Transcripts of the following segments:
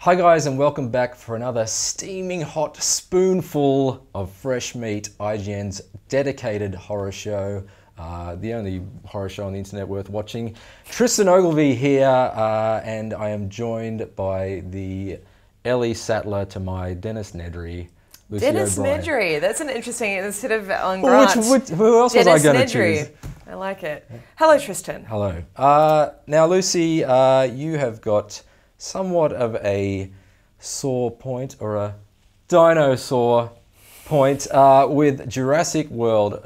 Hi guys, and welcome back for another steaming hot spoonful of fresh meat, IGN's dedicated horror show, the only horror show on the internet worth watching. Tristan Ogilvie here, and I am joined by the Ellie Sattler to my Dennis Nedry, Lucy Dennis O'Brien. Nedry, that's an interesting, instead of on Grant. Who else was I going to choose? I like it. Hello Tristan. Hello. Now Lucy, you have got somewhat of a sore point, or a dinosaur point, with Jurassic World.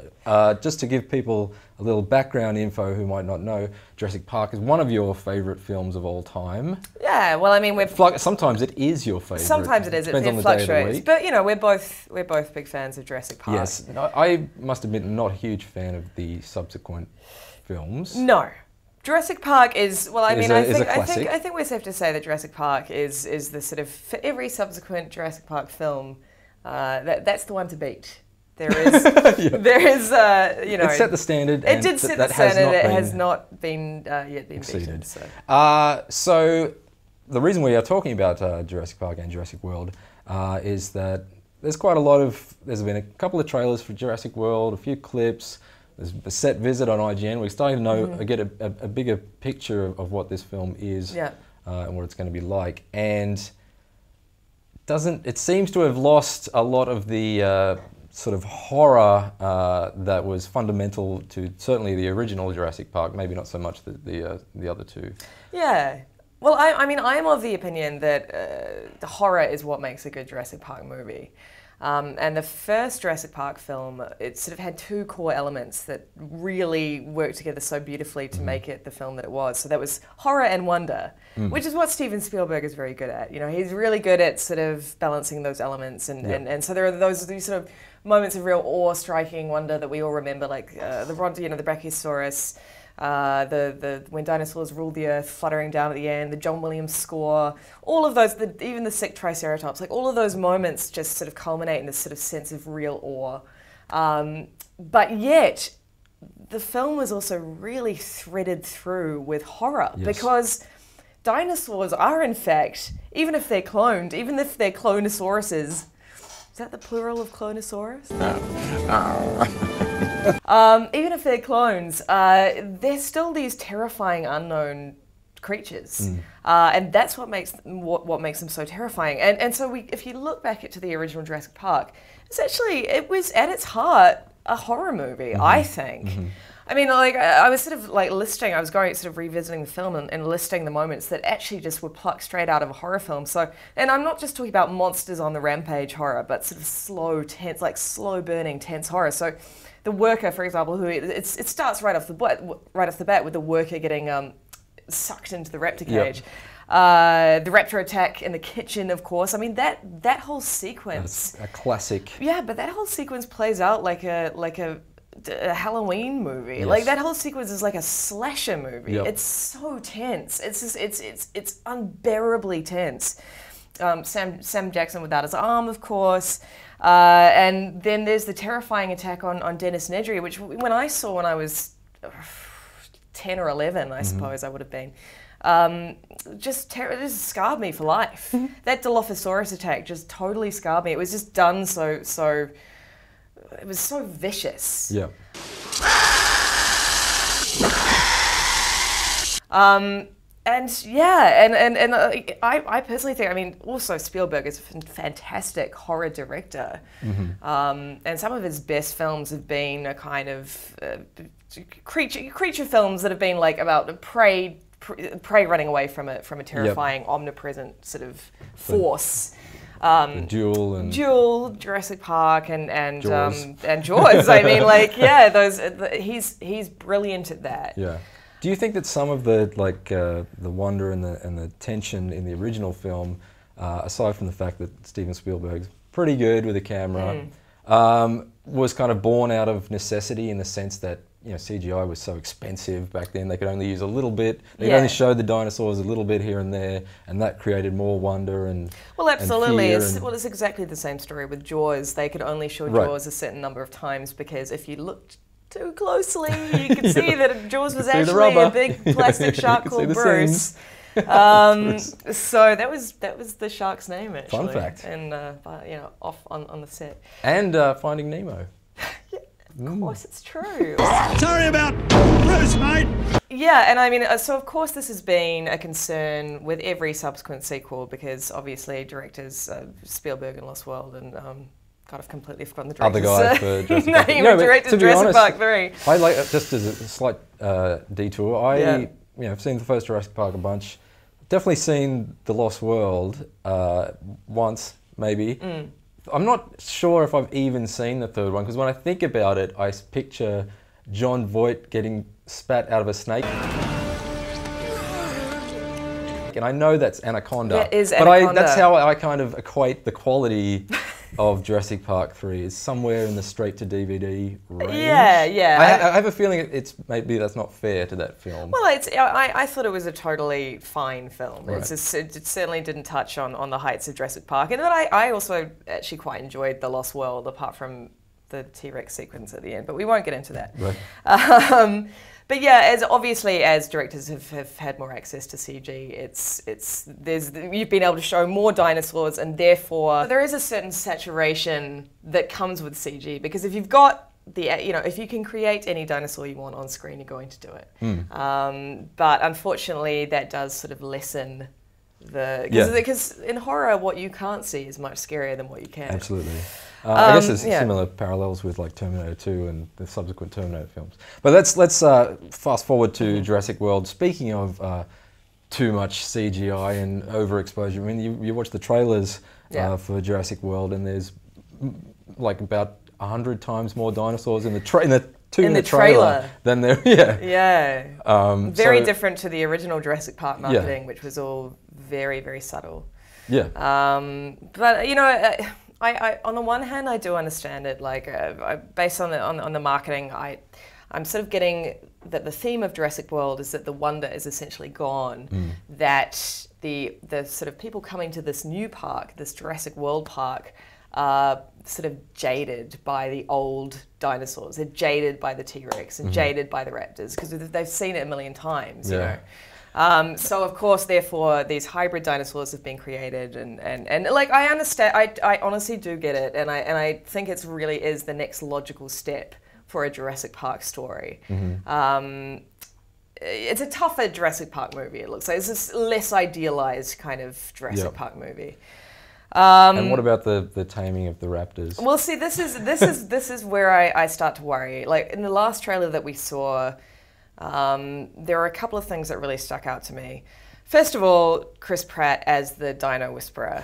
Just to give people a little background info who might not know, Jurassic Park is one of your favourite films of all time. Yeah, well, I mean, sometimes it is your favourite. Sometimes it is. Depends on it the day of the fluctuates. week. But you know, we're both big fans of Jurassic Park. Yes, I must admit, I'm not a huge fan of the subsequent films. No. Jurassic Park is, well, I mean, I think we're safe to say that Jurassic Park is the sort of, for every subsequent Jurassic Park film, that's the one to beat. There is, you know, it set the standard. It did set the standard. It has not been yet been beaten. So the reason we are talking about Jurassic Park and Jurassic World is that there's been a couple of trailers for Jurassic World, a few clips. There's a set visit on IGN. We're starting to get a bigger picture of what this film is, and what it's going to be like. And it seems to have lost a lot of the sort of horror that was fundamental to certainly the original Jurassic Park. Maybe not so much the other two. Yeah. Well, I mean, I am of the opinion that the horror is what makes a good Jurassic Park movie. And the first Jurassic Park film, it sort of had two core elements that really worked together so beautifully to make it the film that it was. So that was horror and wonder, which is what Steven Spielberg is very good at. You know, he's really good at sort of balancing those elements, and so there are these sort of moments of real awe-striking wonder that we all remember, like the Brachiosaurus. When dinosaurs ruled the earth, fluttering down at the end, the John Williams score, all of those, even the sick Triceratops, like all of those moments just sort of culminate in this sort of sense of real awe. But yet, the film was also really threaded through with horror, because dinosaurs are, in fact, even if they're cloned, even if they're clonosauruses, is that the plural of clonosaurus? Even if they're clones, they're still these terrifying unknown creatures, and that's what makes them so terrifying. And so if you look back to the original Jurassic Park, it was at its heart a horror movie, I think. I mean, like, I was sort of like I was going sort of revisiting the film and listing the moments that actually just were plucked straight out of a horror film. So, and I'm not just talking about monsters on the rampage horror, but sort of slow, tense, like slow burning, tense horror. So, the worker, for example, it starts right off the bat with the worker getting sucked into the raptor cage. The raptor attack in the kitchen, of course. I mean, that whole sequence. That's a classic. Yeah, but that whole sequence plays out like a Halloween movie. Like, that whole sequence is like a slasher movie. It's so tense. It's unbearably tense. Sam Jackson without his arm, of course. And then there's the terrifying attack on Dennis Nedry, which when I saw when I was 10 or 11, I suppose I would have been, it just scarred me for life. That Dilophosaurus attack just totally scarred me. It was just done so it was so vicious. Yeah. I personally think, I mean, also Spielberg is a fantastic horror director. And some of his best films have been a kind of creature films that have been like about prey running away from a terrifying, omnipresent sort of force. Duel, Jurassic Park, and Jaws. And Jaws. I mean, like, he's brilliant at that. Yeah. Do you think that some of the the wonder and the tension in the original film, aside from the fact that Steven Spielberg's pretty good with a camera, was kind of born out of necessity, in the sense that, you know, CGI was so expensive back then, they could only use a little bit. They could only show the dinosaurs a little bit here and there, and that created more wonder and absolutely. And fear It's exactly the same story with Jaws. They could only show Jaws a certain number of times, because if you looked too closely, you could see that Jaws was actually a big plastic shark called Bruce. So that was the shark's name, actually. Fun fact. And you know, off on the set. And Finding Nemo. Of course, it's true. Sorry about Bruce, mate. Yeah, and I mean, so of course this has been a concern with every subsequent sequel, because obviously directors Spielberg and Lost World and God, I've completely forgotten the director's Other guy for Jurassic Park. name. Directed Jurassic Park 3. I like, just as a slight detour, you know, I've seen the first Jurassic Park a bunch. Definitely seen The Lost World once, maybe. I'm not sure if I've even seen the third one, because when I think about it, I picture John Voight getting spat out of a snake. And I know that's Anaconda. It is Anaconda. But that's how I kind of equate the quality of Jurassic Park 3 is somewhere in the straight to DVD range. Yeah. I have a feeling it's maybe that's not fair to that film. Well, I thought it was a totally fine film. Right. It certainly didn't touch on the heights of Jurassic Park. And then I also actually quite enjoyed The Lost World, apart from the T-Rex sequence at the end. But we won't get into that. Right. But yeah, as directors have had more access to CG, you've been able to show more dinosaurs, and therefore there is a certain saturation that comes with CG, because if you've got if you can create any dinosaur you want on screen, you're going to do it. But unfortunately, that does sort of lessen because in horror, what you can't see is much scarier than what you can. Absolutely. I guess there's similar parallels with like Terminator 2 and the subsequent Terminator films. But let's fast forward to Jurassic World. Speaking of too much CGI and overexposure, I mean, you watch the trailers for Jurassic World, and there's like about 100 times more dinosaurs in the trailer than there. Very different to the original Jurassic Park marketing, which was all very, very subtle. Yeah. But you know. I on the one hand, I do understand it. Like, based on the marketing, I'm sort of getting that the theme of Jurassic World is that the wonder is essentially gone. That the sort of people coming to this new park, this Jurassic World park, are sort of jaded by the old dinosaurs. They're jaded by the T-Rex and jaded by the raptors, because they've seen it a million times. You know. So of course, therefore, these hybrid dinosaurs have been created, and like I understand, I honestly do get it, and I think it's really is the next logical step for a Jurassic Park story. It's a tougher Jurassic Park movie. It looks like it's this less idealized kind of Jurassic Park movie. And what about the taming of the raptors? Well, see, this is where I start to worry. Like in the last trailer that we saw. There are a couple of things that really stuck out to me. First of all, Chris Pratt as the Dino Whisperer.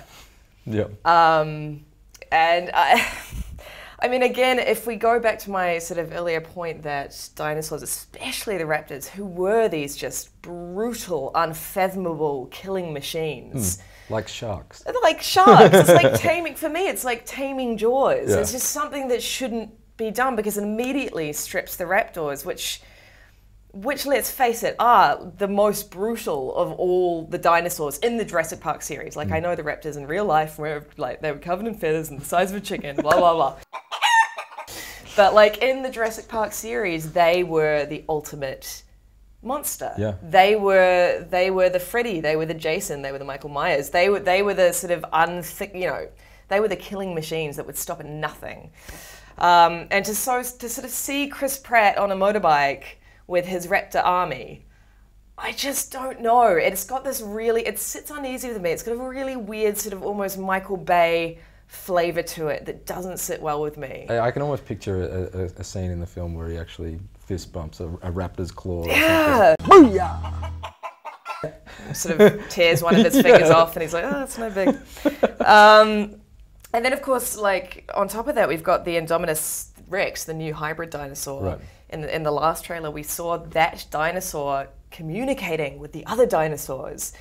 Yeah. And I mean, again, if we go back to my sort of earlier point that dinosaurs, especially the raptors, who were these just brutal, unfathomable killing machines. Like sharks. They're like sharks. It's like taming, for me, it's like taming Jaws. Yeah. It's just something that shouldn't be done, because it immediately strips the raptors, which let's face it, are the most brutal of all the dinosaurs in the Jurassic Park series. Like, I know the raptors in real life were like, they were covered in feathers and the size of a chicken, blah, blah, blah. But like in the Jurassic Park series, they were the ultimate monster. Yeah. They were the Freddy, they were the Jason, they were the Michael Myers. They were the sort of they were the killing machines that would stop at nothing. And to sort of see Chris Pratt on a motorbike with his raptor army, I just don't know. It's got this it sits uneasy with me. It's got a really weird sort of almost Michael Bay flavour to it that doesn't sit well with me. I can almost picture a scene in the film where he actually fist bumps a raptor's claw. Yeah. Booyah! Sort of tears one of his fingers off, and he's like, oh, it's no big. And then, of course, like on top of that, we've got the Indominus Rex, the new hybrid dinosaur. Right. In the last trailer, we saw that dinosaur communicating with the other dinosaurs.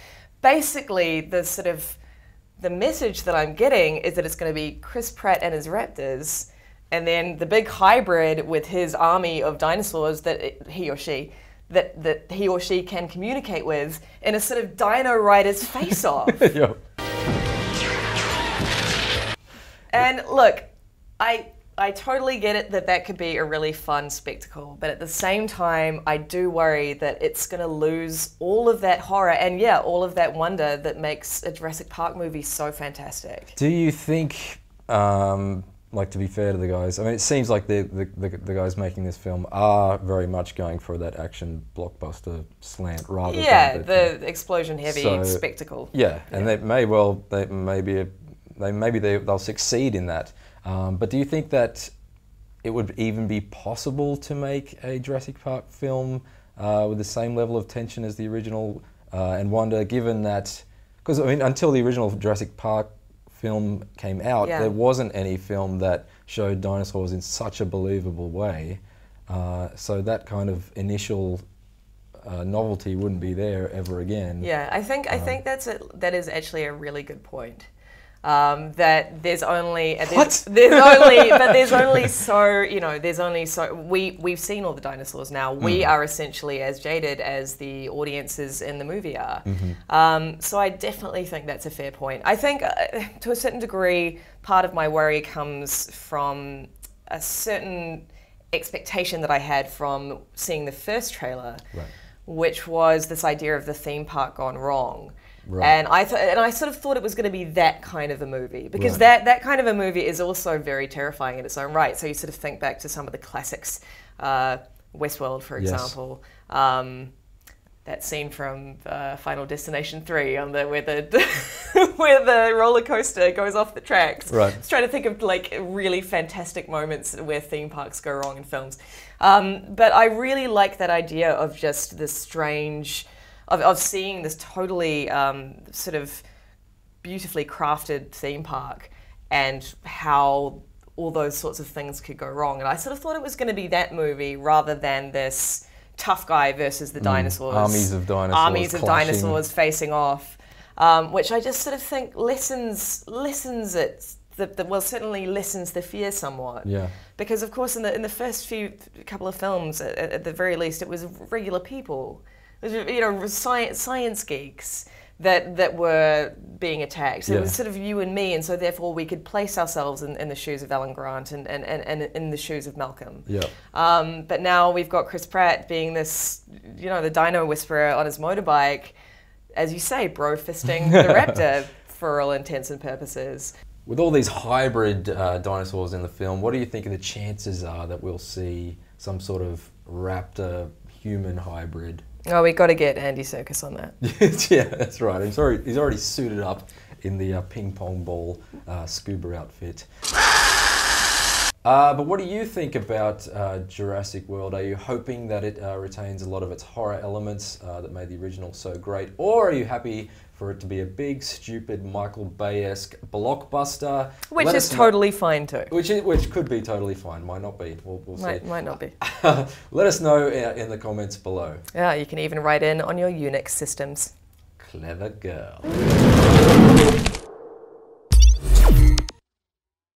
Basically, the message that I'm getting is that it's going to be Chris Pratt and his raptors, and then the big hybrid with his army of dinosaurs that he or she can communicate with in a sort of Dino Riders face-off. Yeah. And look, I totally get it that that could be a really fun spectacle, but at the same time, I do worry that it's going to lose all of that horror and, yeah, all of that wonder that makes a Jurassic Park movie so fantastic. Do you think, like, to be fair to the guys, I mean, it seems like the guys making this film are very much going for that action blockbuster slant rather than the explosion-heavy spectacle. Yeah, and they'll succeed in that. But do you think that it would even be possible to make a Jurassic Park film with the same level of tension as the original and wonder, given that, because I mean, until the original Jurassic Park film came out, there wasn't any film that showed dinosaurs in such a believable way. So that kind of initial novelty wouldn't be there ever again. Yeah, I think that is actually a really good point. That there's only we've seen all the dinosaurs now. We are essentially as jaded as the audiences in the movie are. So I definitely think that's a fair point. I think to a certain degree, part of my worry comes from a certain expectation that I had from seeing the first trailer, which was this idea of the theme park gone wrong. Right. And I sort of thought it was going to be that kind of a movie, because that kind of a movie is also very terrifying in its own right. So you sort of think back to some of the classics, Westworld, for example. That scene from Final Destination 3 on where the roller coaster goes off the tracks. Right. I was trying to think of like really fantastic moments where theme parks go wrong in films. But I really like that idea of just the strange. Of seeing this totally sort of beautifully crafted theme park and how all those sorts of things could go wrong. And I sort of thought it was going to be that movie rather than this tough guy versus the dinosaurs. Armies of dinosaurs facing off, which I just sort of think lessens the fear somewhat. Yeah. Because of course in the first couple of films, at the very least, it was regular people. You know, science geeks that were being attacked. So it was sort of you and me, and so therefore we could place ourselves in the shoes of Alan Grant and in the shoes of Malcolm. Yeah. But now we've got Chris Pratt being this, you know, the dino whisperer on his motorbike, as you say, bro-fisting the raptor for all intents and purposes. With all these hybrid dinosaurs in the film, what do you think the chances are that we'll see some sort of raptor-human hybrid? Oh, we got to get Andy Serkis on that. Yeah, that's right. He's already suited up in the ping pong ball scuba outfit. But what do you think about Jurassic World? Are you hoping that it retains a lot of its horror elements that made the original so great? Or are you happy for it to be a big, stupid, Michael Bay-esque blockbuster? Which is totally fine too. Which could be totally fine. Might not be. We'll see. Might not be. Let us know in the comments below. Yeah, you can even write in on your Unix systems. Clever girl.